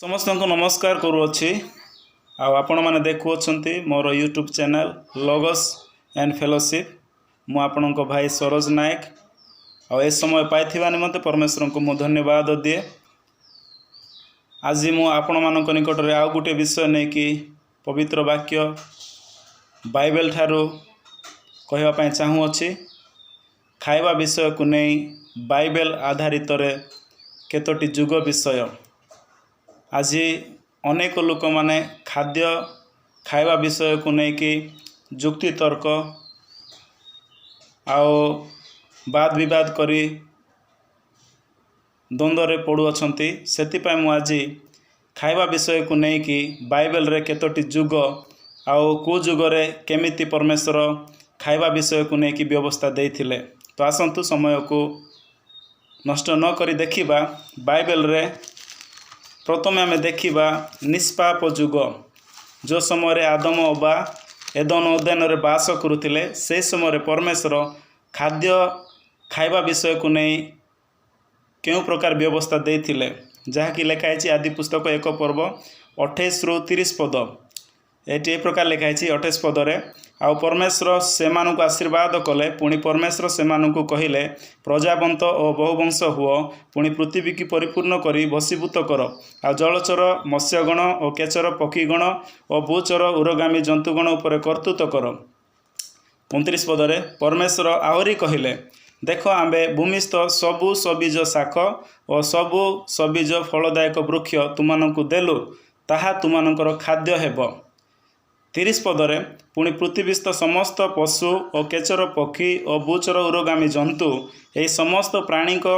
समस्त को नमस्कार करुच्ची आपण मैंने देखुंत मोर यूट्यूब चैनल लगस एंड फेलोशिप मु आपण भाई सरोज नायक आ समय पाई निमंते परमेश्वर को मु धन्यवाद दिए। आज मु आपण मान निकट में आउ गोटे विषय नहीं कि पवित्र वाक्य बाइबल ठारू कहवाई चाहूँगी खाइबा विषय को नहीं बाइबल आधारित केतोटी जुग विषय। आज अनेक लोक माने खाद्य खाइबा विषय को लेकिन जुक्ति तर्क आओ वाद विवाद करी द्वंद्व पड़ुअछंती। सेतिपाई मु आज खाइबा विषय को लेकिन बाइबल रे केतोटी जुग आओ को जुग रे केमिति परमेश्वर खाइबा विषय को लेकिन व्यवस्था देइथिले। तो आसंतु समय को नष्ट न करी देखिबा बाइबल रे प्रथम आम देखा निष्पाप जुग जो समय आदम अबा एदन उद्यान रे बास करुले से समय परमेश्वर खाद्य खाइबा विषय को नहीं क्यों प्रकार व्यवस्था देथिले जहाँकि लिखाई आदि पुस्तक 1 पर्व 28 रु 30 पद ये प्रकार लिखाई 28 पदरे आ परमेश्वर से आशीर्वाद कले पुणी परमेश्वर से कहले प्रजावंत और बहुवंश हुओ पुणी पृथ्वी की परिपूर्ण करी भसीभूत कर आ जलचर मत्स्यगण और केचर पक्षीगण और भूचर उरगामी जंतुगण उपर कर्तृत्व कर। 29 पदरे परमेश्वर आहरी कहले देख आंबे भूमिस्थ सबु सबीज शाख और सबु सबीज फलदायक वृक्ष तुमको देलु ताहा तुमनकर खाद्य हेब। 30 पदरे पुणी पृथ्वीस्थ समस्त पशु और केचर पक्षी और भूचर उरगामी जंतु यही समस्त प्राणी को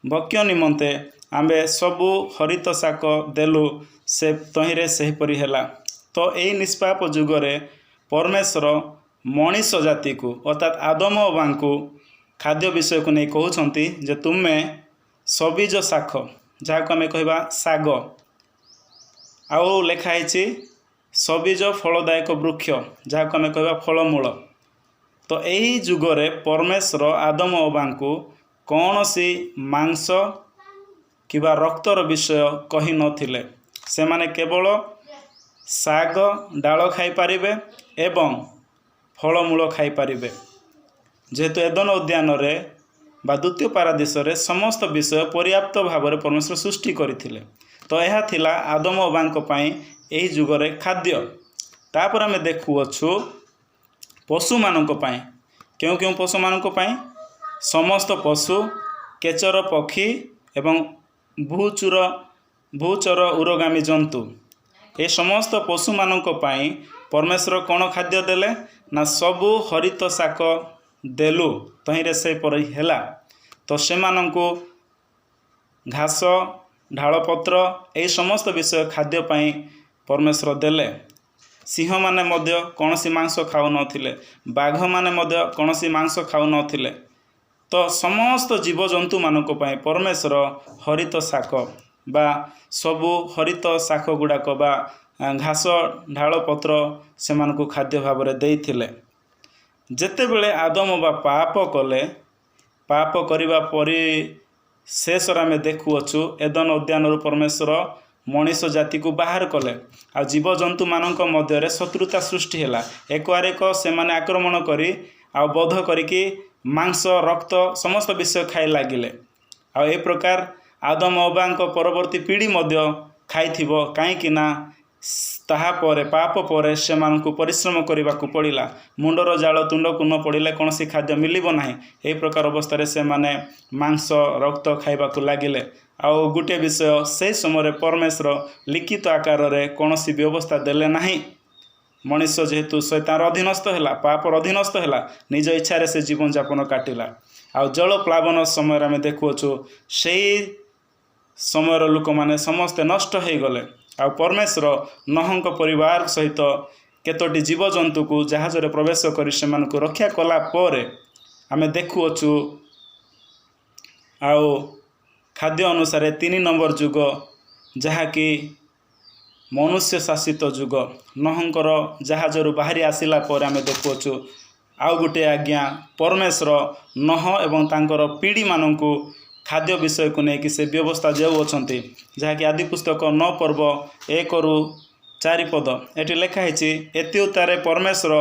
भक्ष्य निमंते आंबे सबु हरित शाक देलु से तहिरे सेहीपरि हेला। तो यही निष्पाप जुगरे परमेश्वर मनीष जाति को अर्थात आदम अबा को खाद्य विषय को नहीं कहते जे तुम्हें सबीज शाख जहाँ को आम कह साग आउ लिखाई सबीज फलदायक वृक्ष जहाँ को आम कह फलमूल। तो यही जुगरे परमेश्वर आदम अबा को कौन सी मांस किबा रक्तर विषय कही नथिले से माने केवल साग डाल खाई पारिबे एवं फलमूल खाई पारिबे। जेहेतु एदन उद्यान रे बा द्वितीय पारादीस रे समस्त विषय पर्याप्त भाव में परमेश्वर सृष्टि करथिले। तो यह थिला आदम अबा पई यही जुगरे खाद्य। तापर आम देखुअछु पशु मानक पई क्यों क्यों पशु मानक पई समस्त पशु केचर पक्षी एवं भूचर उरगामी जंतु ये समस्त पशु मानक पई परमेश्वर कौन खाद्य देले ना सबु हरित शाक देलु तहिरे से पर हेला। तो से माननको घास ढालपत्र यही समस्त विषय खाद्य पाई परमेश्वर देले। सिंह माने मध्य कौन सी मांस खाऊ नथिले बाघ माने मध्य कौन सी मांस खाऊ नथिले। तो समस्त जीवजंतु मानक पई परमेश्वर हरित शाक बा सबु हरित शाक गुड़ाक बा घास ढालपत्र से मानकु खाद्य भाव में देइथिले। जेतेबेले आदम बा पाप कले पाप करिबा परि शेष आम देखुअछु एदन उद्यान परमेश्वर मनीष जाति को बाहर कले आ जीवजंतु मानक मध्य शत्रुता सृष्टि हैला। एक आरेक से माने आक्रमण करी आ बध करिकी मांस रक्त समस्त विषय खाई लागिले। आ ए प्रकार आदम अबा परवर्ती पीढ़ी मध्य खाइथिबो काईकि ना ताहा परे पाप परे से मानकु परिश्रम करने को पड़ा मुंडर जाल तुंड को न पड़े कौन सी खाद्य मिलिब ना यही प्रकार अवस्था से माने मांस रक्त खाइबा को लगिले। आउ गोटे विषय से समय परमेश्वर लिखित आकार रे कौन सी व्यवस्था देले नहीं। मनुष्य जेहेतु शैतान अधीनस्थ है पापर अधीनस्थ है निज इच्छा से जीवन यापन काटिला। आउ जल प्लावन समय आम देखुछु से समय लोक मैंने समस्ते नष्ट हो गले। आ परमेश्वर नहंक परिवार सहित केतोटी जीवजंतु को जहाज रे प्रवेश कर से रक्षा कला परे आम देखुअछु आउ खाद्य अनुसार 3 नंबर जुग जहाँकि मनुष्य शासित जुग नहंकर जहाज रु बाहरी आसिला पर आम देखुअछु आउ गोटे आज्ञा परमेश्वर नह एवं तांकर पीढ़ी मानकु खाद्य विषय को लेकिन से व्यवस्था जो अच्छा जहाँकि आदि पुस्तक 9 पर्व 1-4 पद ये लिखाही एत्युतारे परमेश्वर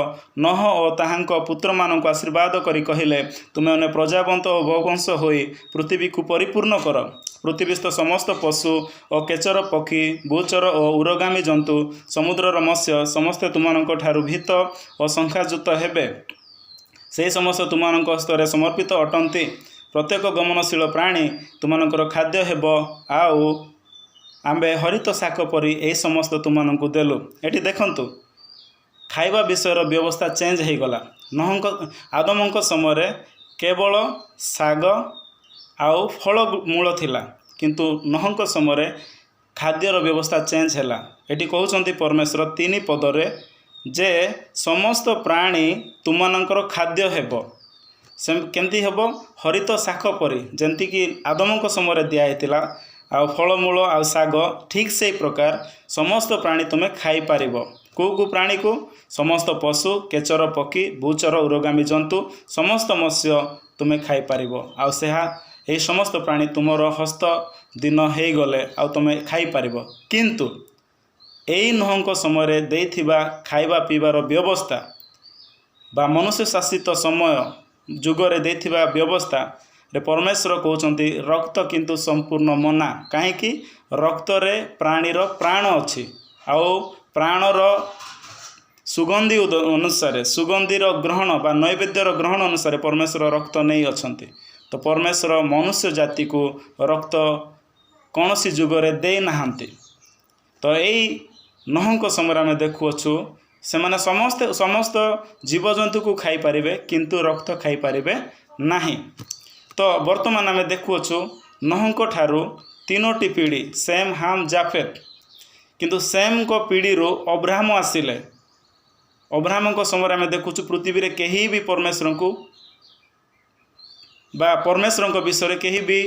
नह और ताहांक पुत्र मानक आशीर्वाद करी कहले तुमे मैंने प्रजावंत और बहुवंश होई पृथ्वी को परिपूर्ण कर पृथ्वीस्थ समस्त पशु और केचर पक्षी भूचर और उरगामी जंतु समुद्रर मत्स्य समस्ते तुमମାନଙ୍କ ठारू भीत और संख्यायुक्त हेबे से समस्त तुमମାନଙ୍କ हस्तरे समर्पित अटंती प्रत्येक गमनशील प्राणी तुमମାନଙ୍କର खाद्य हेब आउ आंबे हरित शाक परी यही समस्त तुमମାନଙ୍କୁ देलु। एटी देखंतु खाइबा विषयर व्यवस्था चेंज हो गला। नहंक आदमंक समय केवल शाग आउ फल मूल थिला किंतु नहंक समय खाद्यर व्यवस्था चेंज हैला। एटी कहउचंती परमेश्वर 3 पदरे जे समस्त प्राणी तुमମାନଙ୍କର खाद्य हेब से केमती हेब हरित शाक परी जेमती कि आदमंक समय दिया आ फलमूल आ शाग ठीक से प्रकार समस्त प्राणी तुम्हें खाई पारिबो। को प्राणी को समस्त पशु केचर पक्षी भूचर उरगामी जंतु समस्त मत्स्य तुम्हें खाई पारिबो आ सेहा ए समस्त प्राणी तुमर हस्त दिन हो गले आ तुम्हें खाई पारिबो। किंतु एई नहंक समय देइथिबा खाइबा पीबार व्यवस्था बा मनुष्य शासित समय जुगरे देइथिबा व्यवस्था रे परमेश्वर कहउचंती रक्त किंतु संपूर्ण मना कहीं रक्त रे प्राणीर प्राण अच्छी आउ प्राणर सुगंधी अनुसार सुगंधीर ग्रहण बा नैवेद्यर ग्रहण अनुसार परमेश्वर रक्त नहीं अच्छंती। तो परमेश्वर मनुष्य जाति को रक्त कौन सी जुगरे दे नाहांती। तो यही नहंक समय आम देखुअछु से माने समस्त जीवजंतु को खाई पारिबे किंतु रक्त खाई पारिबे नाही। तो वर्तमान आम देखुअछु नहंक ठारू 3टी पीढ़ी सेम हाम जाफेत किंतु सेम को पीढ़ी रो अब्राहम आसिले। अब्राहम को समय आम देखुछु पृथ्वी रे केही भी परमेश्वर को बा परमेश्वर को विषय केही भी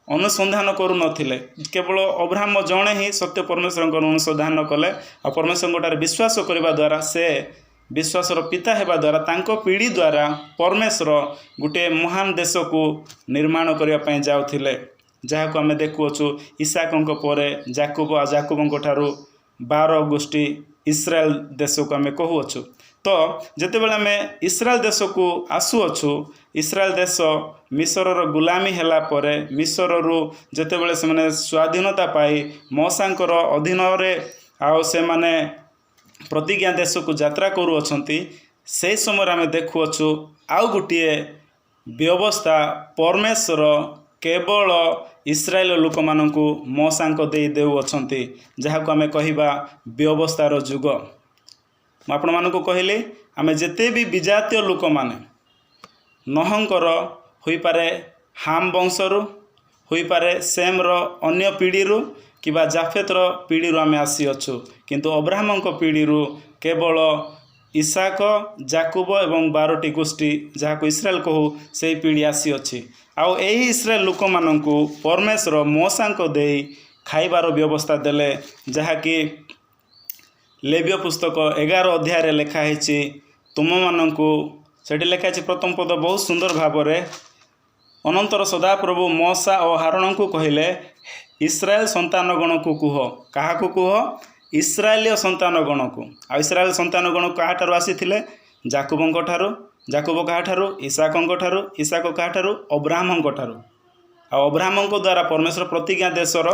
अनुसंधान करू नथिले। केवल अब्राहम जणे ही सत्य परमेश्वर को अनुसंधान कले और परमेश्वर विश्वास करने द्वारा से विश्वासर पिता हेबा द्वारा तांको पीढ़ी द्वारा परमेश्वर गोटे महान देश को निर्माण करने जाउथिले जहाँ को आम देखुअछु इसाकंक परे जाकुब आ जाकुबंक ठारू 12 गोष्ठी इस्राएल देश को आम कहूअछु। तो जेतेबेले आम इस्राएल देश को आसुअछु इस्राएल देश मिस्रर गुलामी हेला परे मिस्ररू जेतेबेले से माने स्वाधीनता पाई मौसांकर अधीन रे आउ से माने प्रतिज्ञा देश को यात्रा करूअछंती से समय आम देखुअछु आउ गोटे व्यवस्था परमेश्वर केवल इस्राएल लोक मानकु मौसांक दे देउअछंती जहाँ को आम कहिबा व्यवस्थार जुग। आपण मानकु कहले आम जेते भी विजातीय लोक माने नहंकर होई पारे हाम वंशरू होई पारे सेमर अन्य पीढ़ी किबा जाफेतर पीढ़ी आम आसी अच्छु किंतु अब्राहमक पीढ़ी केवल इसाक जाकुब एवं 12टी गोष्ठी जहाँ को इस्राएल कहू से पीढ़ी आसी अच्छी आउ एही इस्राएल लोक मानकु परमेश्वर मौसांक दे खाइबार व्यवस्था देले जहाँ कि लेव्य पुस्तक 11 अध्याय लिखाही तुम मानकु सेठी लिखाही प्रथम पद बहुत सुंदर भाव में अनंतर सदाप्रभु मौसा और हारण को कहले इस्राएल संतानगण को कुह क्या कुह इस्राएलीय संतानगण को आ इस्राएल संतानगण क्या आसी जाकुबंक ठारू जाकुब क्या ठारू इसाकंक ठारू इसाक क्या ठारू अब्राहमंक ठारू आ अब्राहमंक द्वारा परमेश्वर प्रतिज्ञा देशर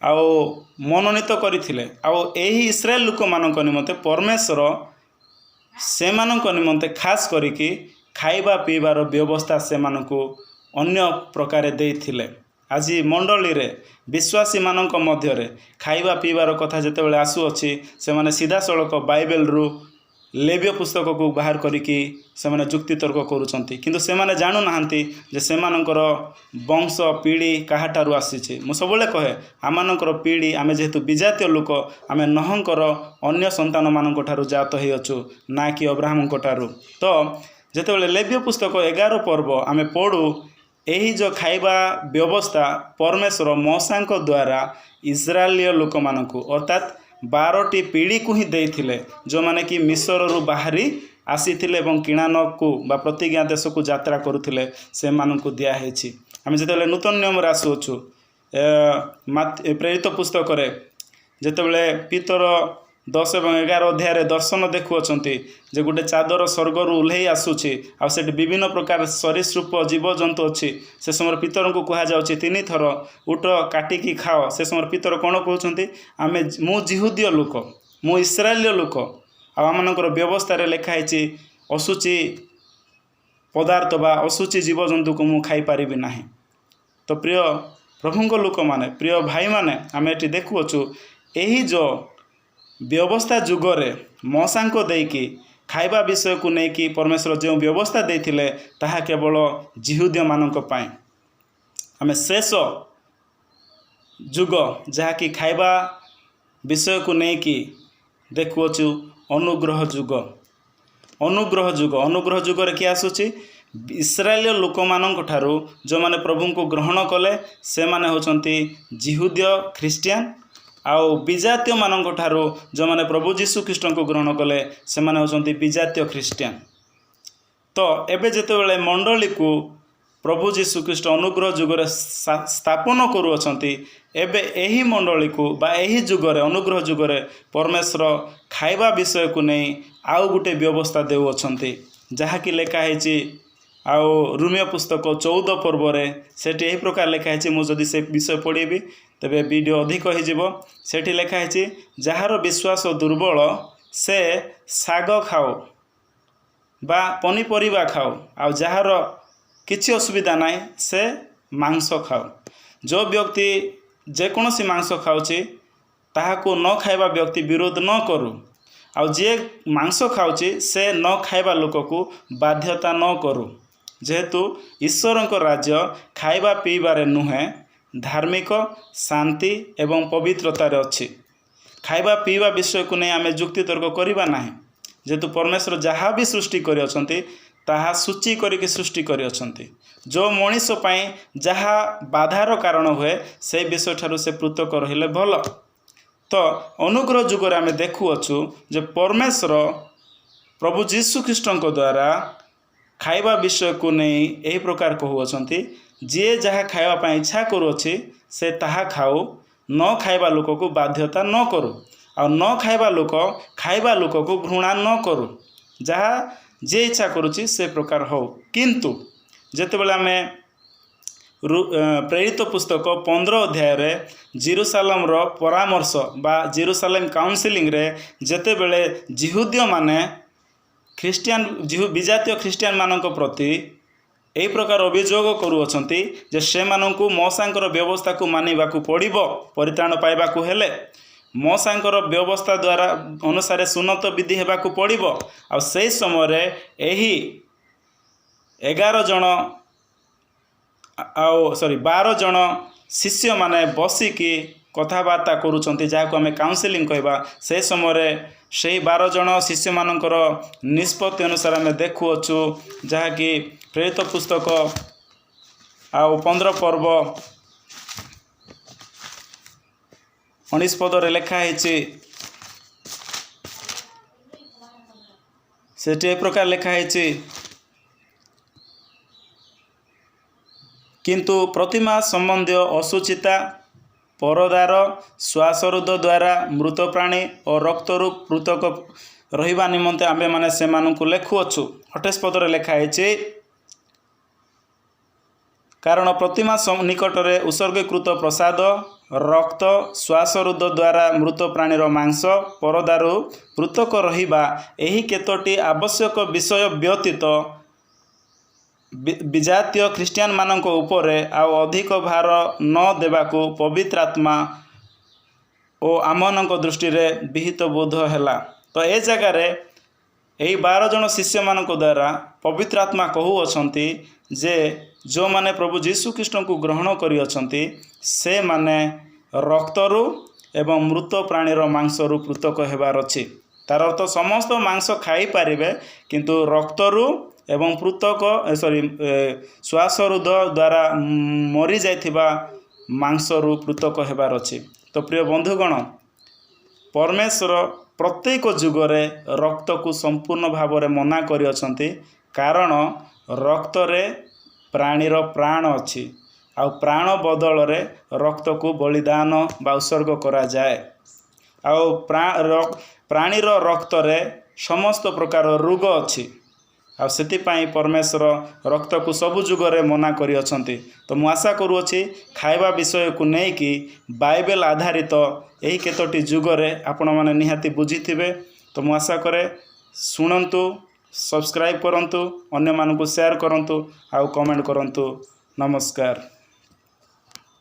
आउ मनोनीत करथिले आउ एही इस्राएल लोक मानक निमंते परमेश्वर से मानक निमंते खास करिकी खाइबा पीबार व्यवस्था से मानकु अन्य प्रकार देइथिले। आज मंडली रे विश्वासी मानक मध्य खाइबा पीबार कथा जेतेबेले आसुअछि से माने सीधा सड़क बाइबल रु लेव्य पुस्तक को बाहर करिकी से माने जुक्ति तर्क करूछंती किंतु से माने जानु नाहंती जे से मानकर वंश पीढ़ी काहाठारु आसीछि। मु सबले कहे आमानकर पीढ़ी आमे जेहेतु विजातीय लोक आमे नहंकर अन्य संतान मानक ठारु जात हे अछु ना कि अब्राहमक ठारु। तो जेतेबेले लेव्य पुस्तक 11 पर्व आमे पढ़ू यही जो खाइबा व्यवस्था परमेश्वर मौसांक द्वारा इस्राएलीय लोक मानकु अर्थात 12टी पीढ़ी को ही देइथिले जो माने कि मिस्ररू बाहरी आसीथिले एवं किणानक को बा प्रतिज्ञा देश को यात्रा करुथिले से मानकु दिया हेछि। आम जो नूतन नियम आसुचु प्रेरित पुस्तक जितेबले पीतर 10 और 11 अध्याय दर्शन देखुअछंती जे गोटे चादर स्वर्गर ओह्लई आसूची आ सेठी विभिन्न प्रकार सरीसृप जीवजंतु अच्छी से समय पीतर को कह जाउची 3 थर उठ काटिकी खाओ से समय पीतर कौन कहते आमे मु जिहुदीय लोक मु इस्राएलीय लोक आमर व्यवस्था लिखाई अशुचि पदार्थ बा अशुचि जीवजंतु को मु खाई पारिबि नाही। तो प्रिय प्रभुंक लोक माने प्रिय भाई माने आमे एटी देखुअछु एही जो व्यवस्था जुगरे मौसा को देकी खाइबा विषय को लेकिन परमेश्वर जो व्यवस्था देथिले ताहा केवल जिहुदीय मानक पाए आमे शेष जुग जहाँकि खाइबा विषय को लेकिन देखुअछु अनुग्रह जुग अनुग्रह जुगर किए आसूची इस्राएल लोक मानक ठारू जो माने प्रभु को ग्रहण कले से माने होचंती जिहुदीय ख्रिस्टियन आउ विजातीय मानक ठारू जो माने प्रभु जीशु ख्रीष्ट को ग्रहण कले से माने होचंती विजातीय ख्रिस्टियन। तो एबे जेतेबेले मंडली को प्रभु जीशु ख्रीष्ट अनुग्रह जुगरे स्थापन करुअछंती एबे एही मंडली को बा एही जुगरे अनुग्रह जुगरे परमेश्वर खाइबा विषय को नहीं आउ गुटे व्यवस्था देउअछंती जहाँकि लिखाई आउ रोमियो पुस्तक 14 पर्व सेठी एही प्रकार लिखाई मुझे से विषय पढ़ी तेबे वीडियो अधिक हो सेठी लिखाई जार विश्वास दुर्बल से साग खाओ बा पनीपरिबा खाओ आ जार किछि असुविधा नाई से मांस खाओ। जो व्यक्ति जेकोसी मांस खाऊची ताहाको न खाइबा व्यक्ति विरोध न करू आ जे मांस खाऊची से न खाइबा लोक को बाध्यता न करू जेहेतु ईश्वर राज्य खाइबा पीबारे नुहे धार्मिक शांति एवं पवित्रतार अच्छी खाइबा पीबा विषय को नहीं आमे जुक्ति तर्क करिबा नाही जेहेतु परमेश्वर जहाँ भी सृष्टि करि अछंती ताहा सूची करिके सृष्टि करि अछंती जो मनीष पाई जहाँ बाधार कारण हुए से विषय ठारू से पृथक रहिले भल। तो अनुग्रह जुगर आमे देखुअछु जे परमेश्वर प्रभु जीशु ख्रीष्ट द्वारा खाइबा विषय को नहीं यही प्रकार कहउअछंती जे जहाँ खाइबा इच्छा करुअछि से ताहा खाऊ न खाइबा लोक को बाध्यता न करू आ न खाइबा लोक को घृणा न करू जहाँ जे इच्छा करुछि से प्रकार हो। किंतु जेतेबेले आमे प्रेरित पुस्तक 15 अध्याय जेरूसालेम रो परामर्श बा जेरूसालेम काउंसिलिंग रे जेतेबेले जिहुदीय माने ख्रिस्टियन विजातीय ख्रिस्टियन मानक प्रति यही प्रकार अभियोग करुअछंती जे से मानकु मौसांकर व्यवस्था को मानिबाकू पड़िबो परित्राण पाइबाकू हेले मौसांकर व्यवस्था द्वारा अनुसार सुन्नत विधि हेबाकू पड़िबो आ सेही समय रे एही 11 जन आउ 12 जन शिष्य माने बसिकी कथबार्ता करुचंती जहाँ को आमे काउंसिलिंग कहबा से समय रे से 12 जन शिष्य मानकर निष्पत्ति अनुसार आमे देखुअछु जहाँ कि प्रेरित पुस्तक आउ 15 पर्व 19 पदरे लिखाई से प्रकार लिखाई किंतु प्रतिमा संबंधी असुचिता परदार श्वासरुद्ध द्वारा मृत प्राणी और रक्तरू पृथक रहिबा निमंते आमे माने से मानकु लेखुअछु 28 पदरे लिखाई कारण प्रतिमा निकटरे उत्सर्गीकृत प्रसाद रक्त श्वासरुद्ध द्वारा मृत प्राणीर मांस परदारू पृथक रहिबा एही केतोटी आवश्यक विषय व्यतीत विजातीय ख्रिस्टियन मानक उपरे आउ अधिक भार न देबाकू पवित्र आत्मा ओ आमनक दृष्टि रे विहित बोध हैला। तो ए जगह रे एही 12 जन शिष्य मानक द्वारा पवित्र आत्मा कहूअछंती जे जो माने प्रभु जीशु ख्रीष्ट को ग्रहण करि अछंती से माने रक्तरू एवं मृत प्राणीर मांसरू पृथक हेबार अछि। तार अर्थ समस्त मांस खाई पारिबे किंतु रक्तरू एवं पृथक श्वासरुद्ध द्वारा मरी जाइथिबा मांसरू पृथक हेबार अछि। तो प्रिय बंधुगण परमेश्वर प्रत्येक जुगरे रक्त को संपूर्ण भाव में मना करि अछंती कारण रक्त रे प्राणीर प्राण अछि ଆଉ ପ୍ରାଣ ବଦଳରେ ରକ୍ତକୁ ବଳିଦାନ ବା ଉତ୍ସର୍ଗ କରାଯାଏ। ଆଉ ପ୍ରାଣୀର ରକ୍ତରେ ସମସ୍ତ ପ୍ରକାର ରୋଗ ଅଛି। ଆଉ ସେଥିପାଇଁ ପରମେଶ୍ୱର ରକ୍ତକୁ ସବୁ ଯୁଗରେ ମନା କରିଅଛନ୍ତି। ତ ମୁଁ ଆଶା କରୁଅଛି ଖାଇବା ବିଷୟକୁ ନେଇକି ବାଇବେଲ ଆଧାରିତ ଏହି କେତୋଟି ଯୁଗରେ ଆପଣମାନେ ନିହାତି ବୁଝିଥିବେ। ତ ମୁଁ ଆଶା କରେ ଶୁଣନ୍ତୁ, ସବସ୍କ୍ରାଇବ୍ କରନ୍ତୁ, ଅନ୍ୟମାନଙ୍କୁ ସେୟାର କରନ୍ତୁ ଆଉ କମେଣ୍ଟ କରନ୍ତୁ। ନମସ୍କାର।